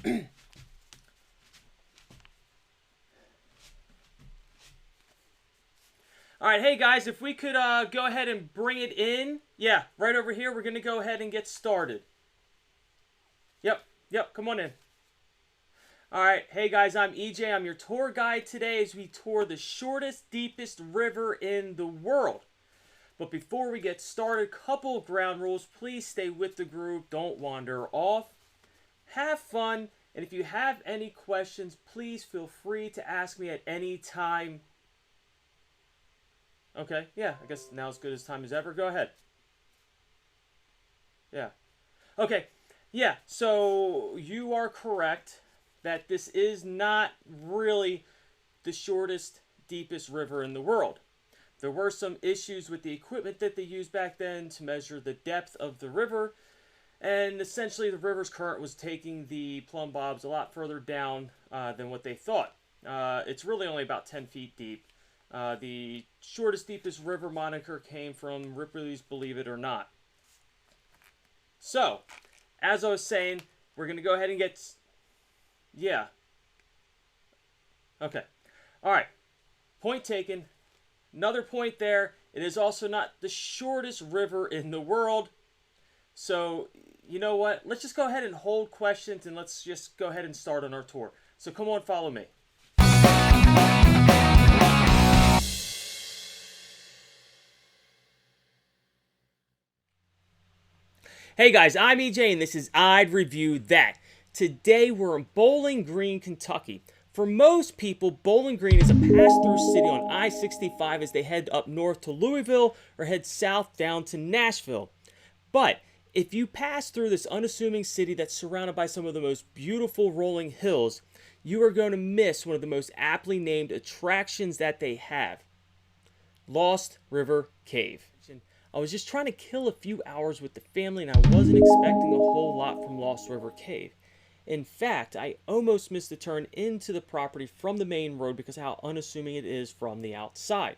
All right, hey guys, if we could go ahead and bring it in. Yeah, right over here. We're going to go ahead and get started. Yep, come on in. All right, hey guys, I'm EJ. I'm your tour guide today as we tour the shortest, deepest river in the world. But before we get started, couple of ground rules. Please stay with the group. Don't wander off. Have fun. And if you have any questions, please feel free to ask me at any time. Okay, yeah, I guess now as good as time as ever. Go ahead. Yeah. Okay, yeah, so you are correct that this is not really the shortest, deepest river in the world. There were some issues with the equipment that they used back then to measure the depth of the river, and essentially the river's current was taking the plumb bobs a lot further down than what they thought. It's really only about 10 feet deep. The shortest, deepest river moniker came from Ripley's Believe It or Not. So, as I was saying, we're going to go ahead and get... Yeah. Okay. All right. Point taken. Another point there. It is also not the shortest river in the world. So, you know what? Let's just go ahead and hold questions and let's just go ahead and start on our tour. So come on, follow me. Hey guys, I'm EJ and this is I'd Review That. Today we're in Bowling Green, Kentucky. For most people, Bowling Green is a pass-through city on I-65 as they head up north to Louisville or head south down to Nashville. But if you pass through this unassuming city that's surrounded by some of the most beautiful rolling hills, you are going to miss one of the most aptly named attractions that they have. Lost River Cave. I was just trying to kill a few hours with the family and I wasn't expecting a whole lot from Lost River Cave. In fact, I almost missed the turn into the property from the main road because of how unassuming it is from the outside.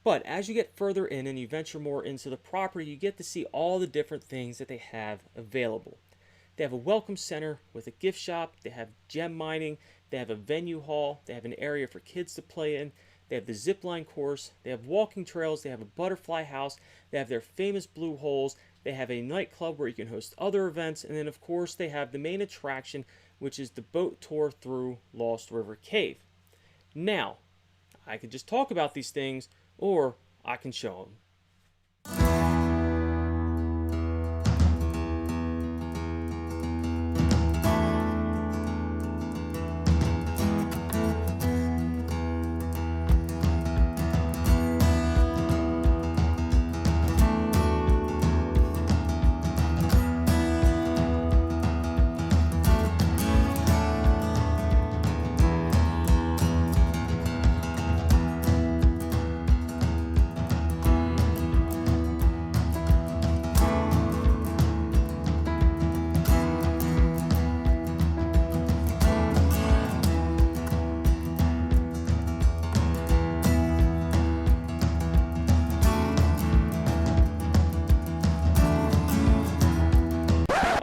But as you get further in and you venture more into the property, you get to see all the different things that they have available. They have a welcome center with a gift shop, they have gem mining, they have a venue hall, they have an area for kids to play in, they have the zip line course, they have walking trails, they have a butterfly house, they have their famous blue holes, they have a nightclub where you can host other events, and then of course they have the main attraction, which is the boat tour through Lost River Cave. Now, I could just talk about these things, or I can show them.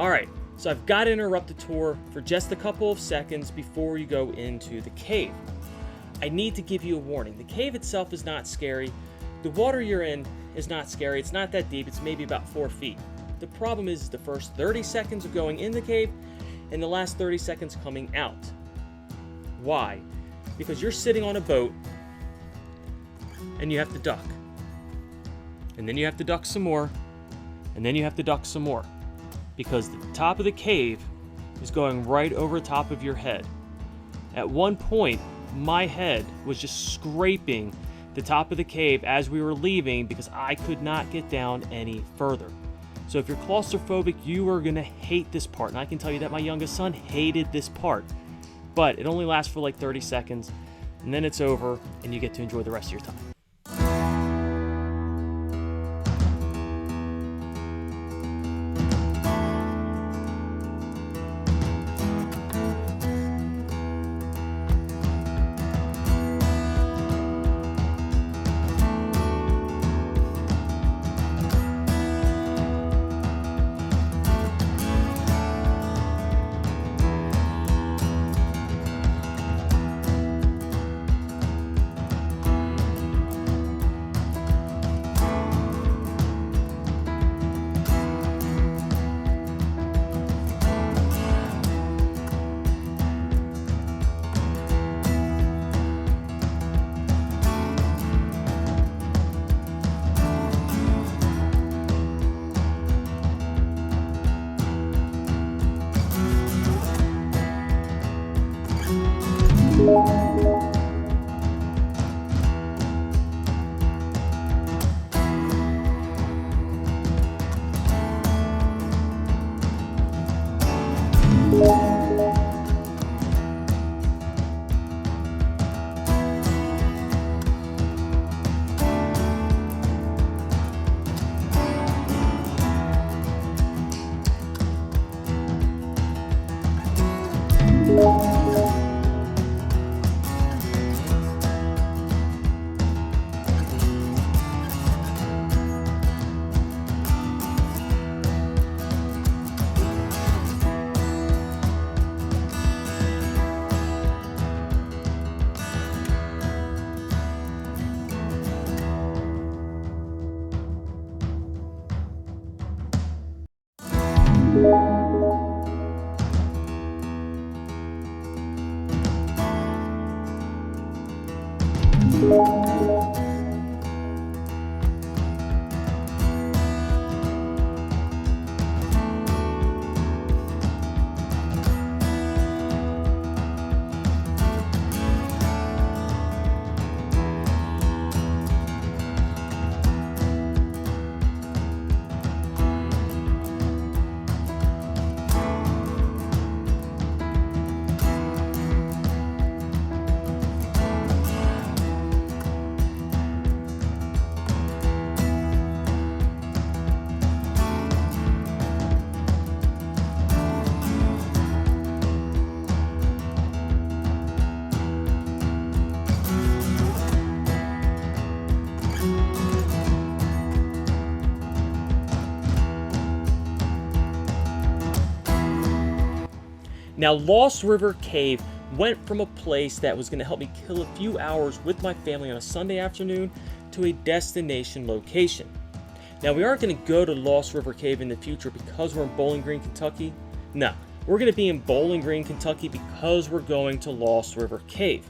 Alright, so I've got to interrupt the tour for just a couple of seconds before you go into the cave. I need to give you a warning. The cave itself is not scary. The water you're in is not scary. It's not that deep. It's maybe about 4 feet. The problem is the first 30 seconds of going in the cave and the last 30 seconds coming out. Why? Because you're sitting on a boat and you have to duck. And then you have to duck some more. And then you have to duck some more. Because the top of the cave is going right over top of your head. At one point, my head was just scraping the top of the cave as we were leaving because I could not get down any further. So if you're claustrophobic, you are going to hate this part. And I can tell you that my youngest son hated this part. But it only lasts for like 30 seconds, and then it's over, and you get to enjoy the rest of your time. Now, Lost River Cave went from a place that was going to help me kill a few hours with my family on a Sunday afternoon to a destination location. Now, we aren't going to go to Lost River Cave in the future because we're in Bowling Green, Kentucky. No, we're going to be in Bowling Green, Kentucky because we're going to Lost River Cave.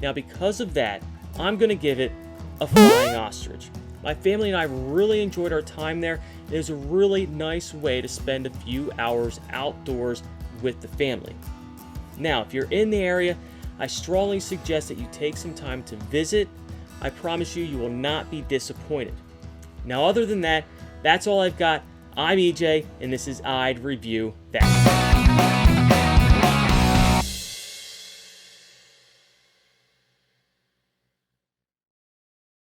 Now, because of that, I'm going to give it a flying ostrich. My family and I really enjoyed our time there. It was a really nice way to spend a few hours outdoors with the family. Now, if you're in the area, I strongly suggest that you take some time to visit. I promise you, you will not be disappointed. Now, other than that, that's all I've got. I'm EJ, and this is I'd Review That.